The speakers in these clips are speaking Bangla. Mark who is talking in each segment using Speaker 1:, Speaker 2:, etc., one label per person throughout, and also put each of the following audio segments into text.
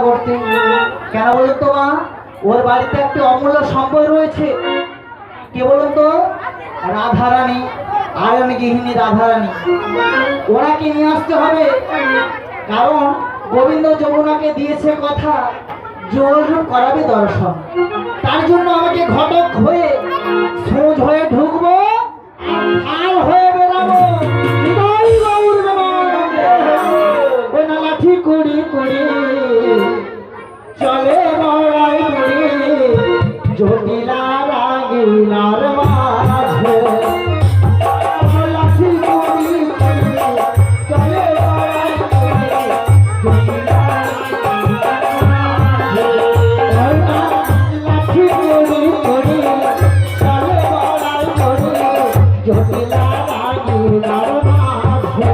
Speaker 1: করতে কেন বলুন তো মা? ওর বাড়িতে একটা অমূল্য সম্পদ রয়েছে। কে বলুন তো? রাধারানী, আয়ন গৃহিণী রাধারানী। ওনাকে নিয়ে আসতে হবে, কারণ গোবিন্দ যমুনাকে দিয়েছে কথা জোর করাবে দর্শন। তার জন্য আমাকে ঘটক হয়ে সোজ হয়ে ঢুকবো, আর হয়ে বেরাবো। লাঠি কুড়ি কুড়ি চলে বড়াই কুড়ি জটিলা রাগিলার মাঝে। লাঠি কুড়ি কুড়ি চলে বড়াই কুড়ি জটিলা লাঠি কুড়ি কুড়ি চলে বড়াই কুড়ি জটিলা রাগিলার মাঝে।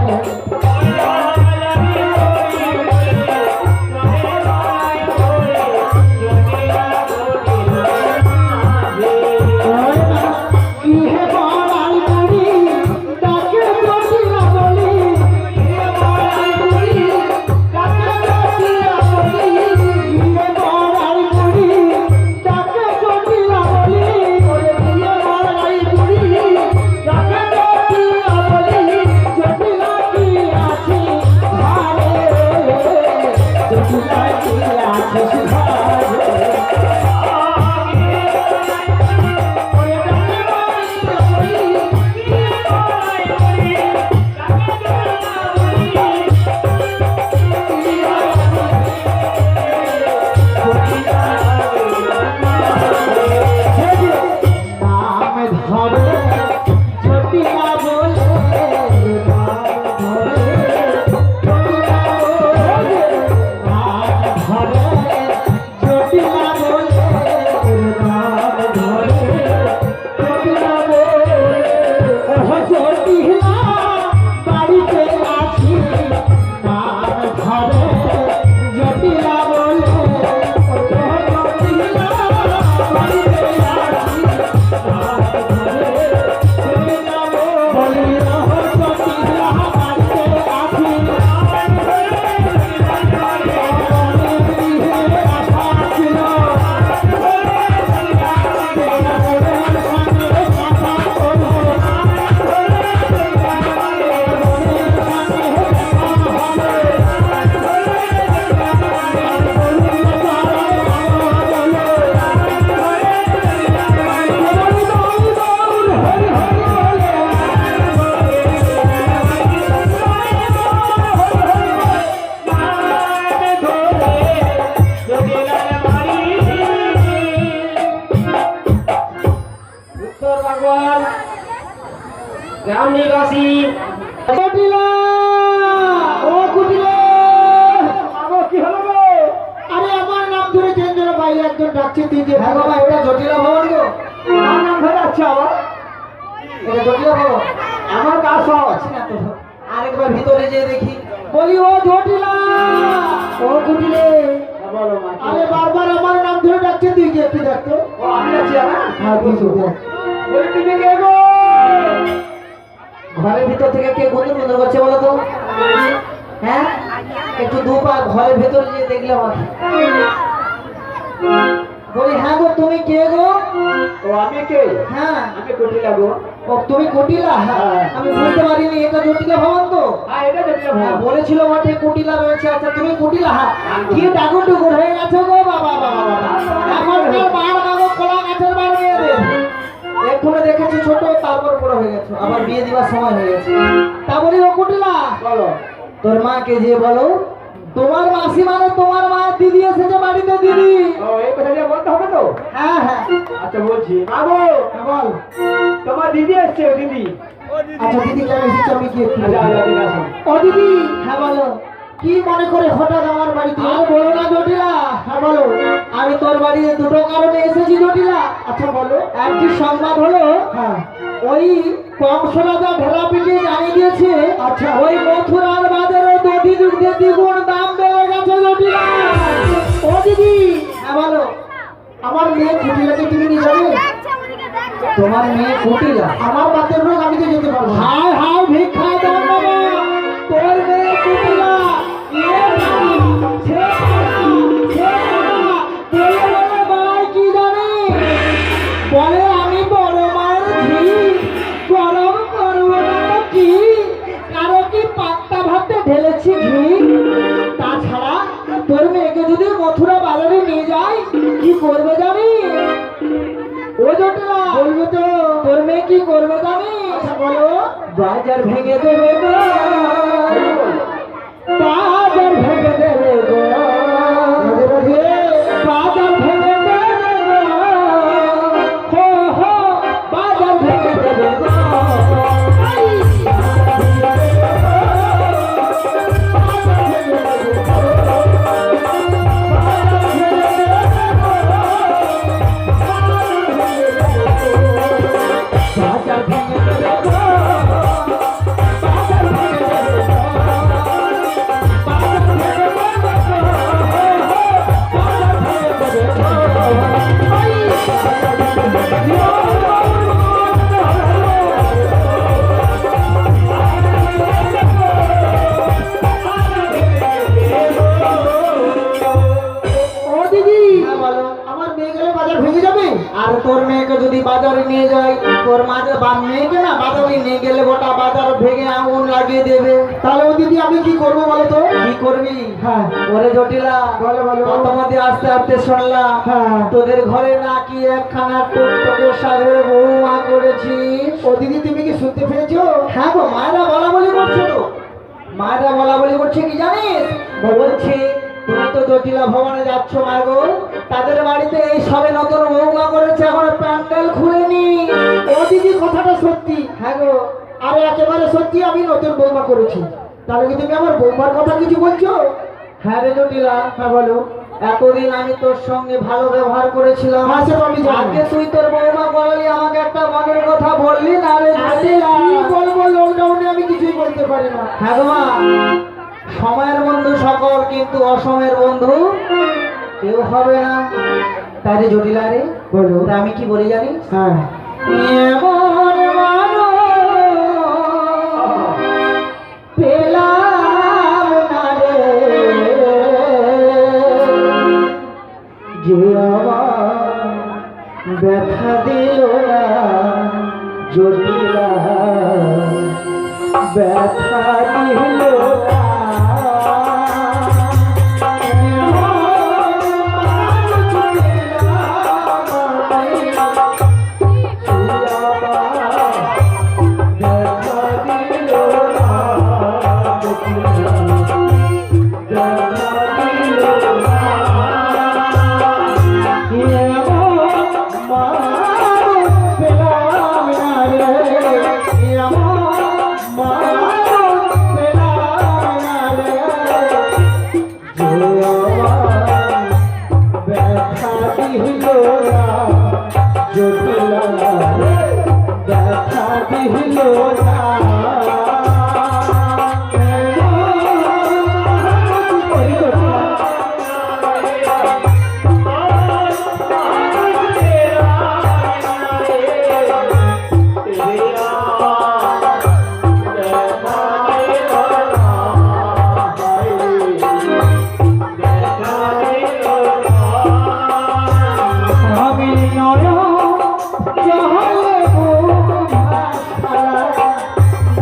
Speaker 2: গ্রাম নিবাসী
Speaker 1: কুটিলা, ও কুটিলা, কি হলো গো? আরে আমার নাম ধরে কেন্দ্র বাইরে একজন ডাকছে তুই যে ভাই বাবা এটা জটিলা ভবন গো। আমার নাম ধরে আছে আবার এটা জটিলা ভবন। আমার কাজ সহজ না তো, আরেকবার ভিতরে যেয়ে দেখি। বলি ও জটিলা, ও কুটিলে, বলো মা। আরে বারবার আমার নাম ধরে ডাকছে তুই কি একটু দেখতো? ও আমি আছি না। হ্যাঁ তুই তো দেখ। বলি তুমি কে গো? ঘরের ভিতর থেকে কে গুনগুন গুনগুন করছে বলো তো? হ্যাঁ একটু দুপা ঘরের ভেতর গিয়ে দেখলাম আমি। বলি হ্যাঁ গো তুমি কে গো?
Speaker 2: ও আমি কে?
Speaker 1: হ্যাঁ
Speaker 2: আমি কুটিলা গো।
Speaker 1: ও তুমি কুটিলা?
Speaker 2: হ্যাঁ।
Speaker 1: আমি বুঝতে পারিনি এটা জটিলা ভবন তো।
Speaker 2: হ্যাঁ এটা জটিলা
Speaker 1: হ্যাঁ
Speaker 2: ভবন।
Speaker 1: বলেছিল বটে কুটিলা রয়েছে। আচ্ছা তুমি কুটিলা? হ্যাঁ কি ডাকুর টুকুর হয়ে গেছো গো বাবা বাবা বাবা। এখনকার বার বাবা কলা গাছের বার মেয়েদের এক্ষুনি দেখেছি ছোট, তারপর বড় হয়ে গেছো, আবার বিয়ে দিবার সময় হয়ে গেছে। তা বলি ও কুটিলা
Speaker 2: বলো।
Speaker 1: তোর মাকে যে বলো তোমার মাসি মানে তোমার মা দিদি এসেছে বাড়িতে। দিদি
Speaker 2: ও এই কথা দিয়ে বলতে হবে তো?
Speaker 1: হ্যাঁ হ্যাঁ
Speaker 2: আচ্ছা বলছি বাবু,
Speaker 1: বল।
Speaker 2: তোমার দিদি এসছে। ও দিদি।
Speaker 1: আচ্ছা দিদি কেন এসেছে আমি কি একটু
Speaker 2: আচ্ছা আচ্ছা আসো।
Speaker 1: ও দিদি হ্যাঁ বলো। কি মনে করে হঠাৎ আমার বাড়িতে? আরে বলো না জটিলা। হ্যাঁ বলো। আমি তোর বাড়িতে দুটো কারণে এসেছি জটিলা। আচ্ছা বলো। একটি সংবাদ হলো, হ্যাঁ ওই কংস রাজা ভেড়া পিটিয়ে জানিয়ে দিয়েছে। আচ্ছা ওই মথুরার বাজারে দ্বিগুণ দাম বেড়ে গেছে জটিলা। ও দিদি হ্যাঁ বলো। আমার মেয়ে কুটিলাকে তুমি নিয়ে যাবে? তোমার মেয়ে কুটিলা? আমার বাতের রোগ, আমি তো যেতে পারবো। হায় হায় ভিক্ষা দাও বাবা, তোর মেয়ে কুটিলা তোর মেয়েকে যদি মথুরা বাজারে নিয়ে যাই কি করবে জানি? ও জটিলা বলবো তো, তোর মেয়ে কি করবে জানি? আচ্ছা বলো। বাজার ভেঙে দেবে গো, বাজার ভেঙে দেবে গো, বাজার ভেঙে দেবে গো, হো হো বাজার ভেঙে দেবে গো। বাজার ভেঙে দেবে গো, বাজার ভেঙে দেবে গো, বাজার ভেঙে দেবে গো, বাজার ভেঙে দেবে গো। ও দিদি, হ্যাঁ বলো। আমার মেয়ে গেলে বাজার ভেঙে যাবে? আর তোর মেয়েকে যদি বাজারে নিয়ে যাই, তোর মেয়েকে না বাজারে নিয়ে গেলে গোটা বাজার ভেঙে আগুন লাগিয়ে দেবে। তাহলে ও দিদি আমি কি করবো বলো তো? কি করবি? হ্যাঁ ওরে জটিলা বলো বলো। প্রথমতে আস্তে আস্তে শুনলাম হ্যাঁ তোদের ঘরে নাকি একখানা টুকটুকে সাগরে বৌমা করেছিস। ও দিদি তুমি কি শুনতে পেরেছো? হ্যাঁ গো, মায়েরা বলা বলি করছে তো, মায়েরা বলা বলি করছে কি জানিস? বলছে তুমি তো জটিলা ভবনে যাচ্ছ মা গো, তাদের বাড়িতে এই সবে নতুন বৌমা করেছে, এখন প্যান্ডেল খুলেনি। ও দিদি কথাটা সত্যি? হ্যাঁ গো, আরে একেবারে সত্যি, আমি নতুন বৌমা করেছি। তাহলে কি তুমি আমার বৌমার কথা কিছু বলছো? হ্যাঁ রে জটিলা, হ্যাঁ বলো। এতদিন আমি তোর সঙ্গে ভালো ব্যবহার করেছিলাম, আজকে আজকে তুই তোর বৌমা করালি, আমাকে একটা মনের কথা বললি না রে জটিলা। কি বলবো, লকডাউনে আমি কিছুই বলতে পারি না। হ্যাঁ গো মা, সময়ের বন্ধু সকল, কিন্তু অসময়ের বন্ধু কেউ হবে না। তাই রে জটিলা রে বলো, তা আমি কি বলি জানিস? হ্যাঁ এমন মানুষ পেলাম না রে, যে আমার ব্যথা দিল না জটিলা, ব্যথা দিল না।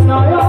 Speaker 1: নয়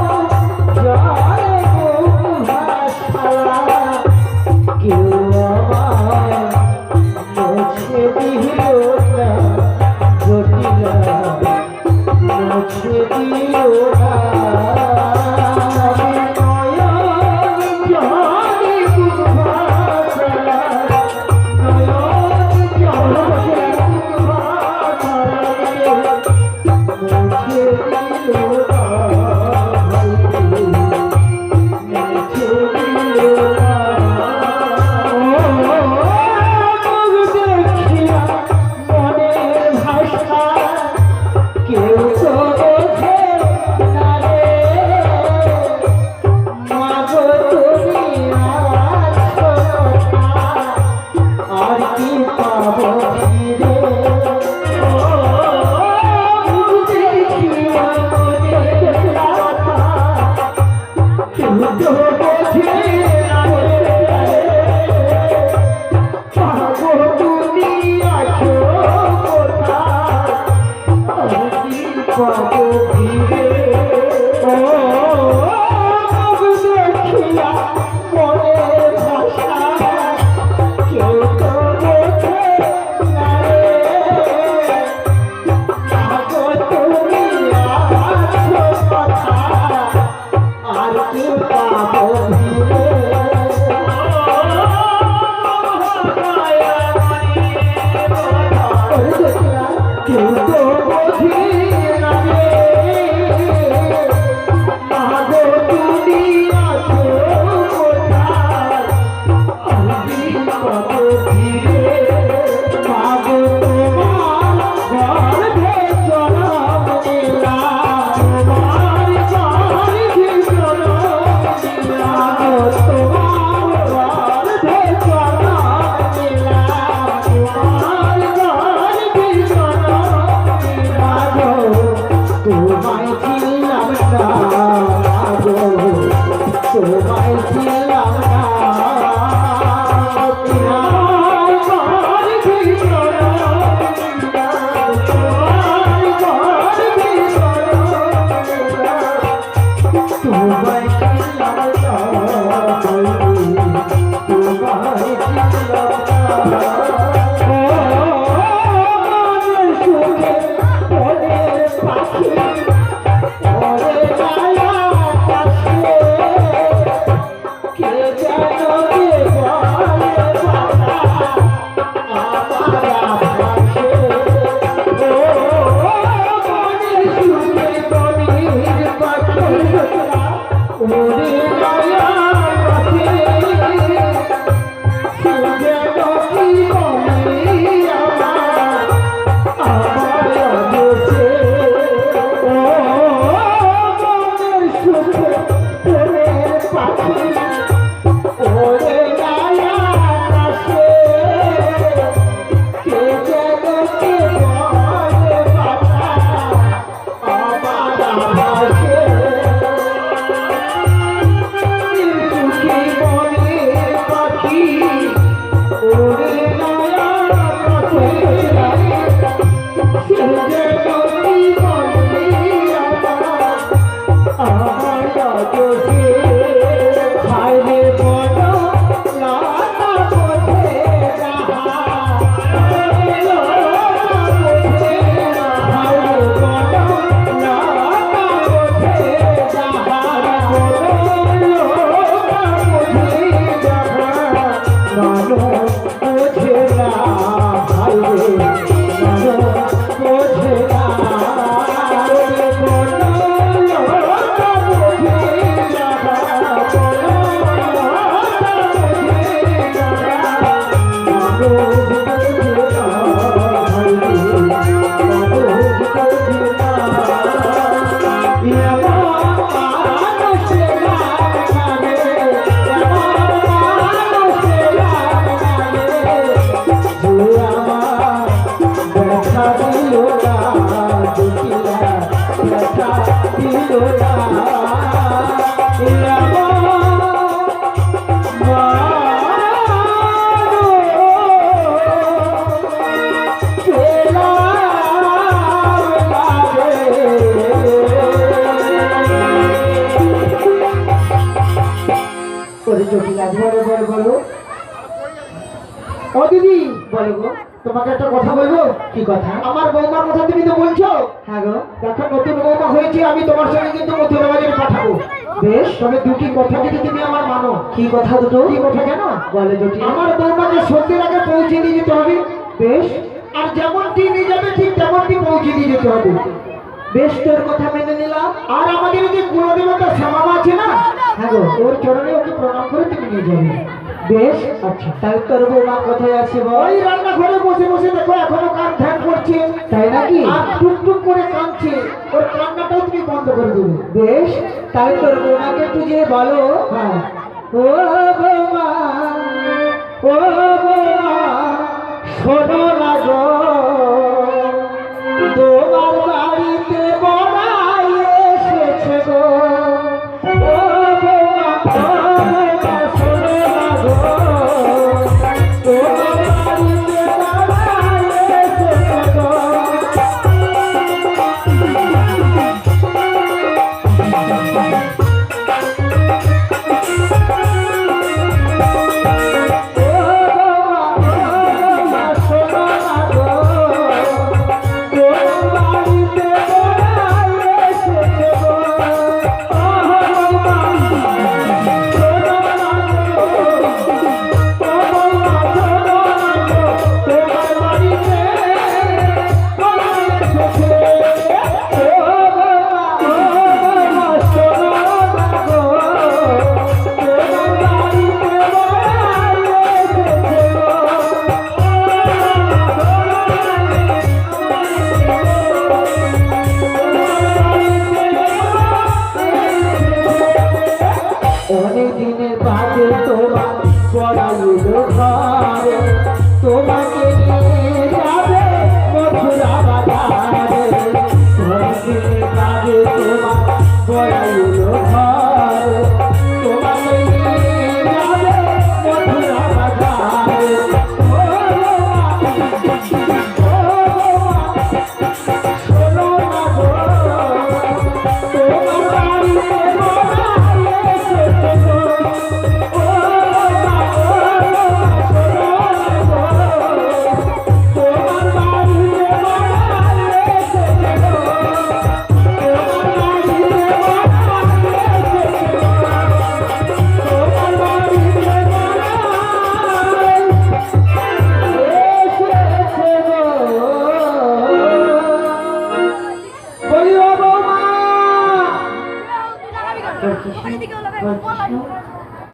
Speaker 1: ও দিদি,
Speaker 3: বলো গো।
Speaker 1: তোমাকে একটা কথা বলবো।
Speaker 3: কি কথা?
Speaker 1: আমার বৌমার কথা তুমি তো বলছো।
Speaker 3: হ্যাঁ গো।
Speaker 1: দেখো নতুন বৌমা হয়েছে, আমি তোমার সঙ্গে কিন্তু মথুরা বাজারে পাঠাবো।
Speaker 3: বেশ,
Speaker 1: তবে দুটি কথা যদি তুমি আমার মানো।
Speaker 3: কি কথা দুটো?
Speaker 1: কি কথা জানো?
Speaker 3: বলে জটিলা।
Speaker 1: আমার বৌমাকে সন্ধ্যের আগে পৌঁছে দিয়ে যেতে হবে।
Speaker 3: বেশ
Speaker 1: আর যেমনটি নিয়ে যাবে ঠিক তেমনটি পৌঁছে দিয়ে যেতে হবে।
Speaker 3: বেশ, তোর কথা মেনে নিলাম।
Speaker 1: আর আমাদের যে কুলদেবতা শ্যামা আছে না,
Speaker 3: হ্যাঁ গো।
Speaker 1: ওর চরণে ওকে প্রণাম করে তুমি নিয়ে যাবে।
Speaker 3: বেশ,
Speaker 1: আচ্ছা,
Speaker 3: তাহলে তোর বৌমা কোথায় আছে বল?
Speaker 1: ওই রান্নাঘরে বসে বসে দেখো এখনো কান ধ্যান করছে।
Speaker 3: তাই নাকি?
Speaker 1: আর টুকটুক করে কাঁদছে। ওর কান্নাটাও তুমি বন্ধ করে দেবে।
Speaker 3: বেশ, তাহলে তোর বৌমাকে একটু যে বলো,
Speaker 1: হ্যাঁ,
Speaker 3: ও বৌমা, ও বৌমা, শোনো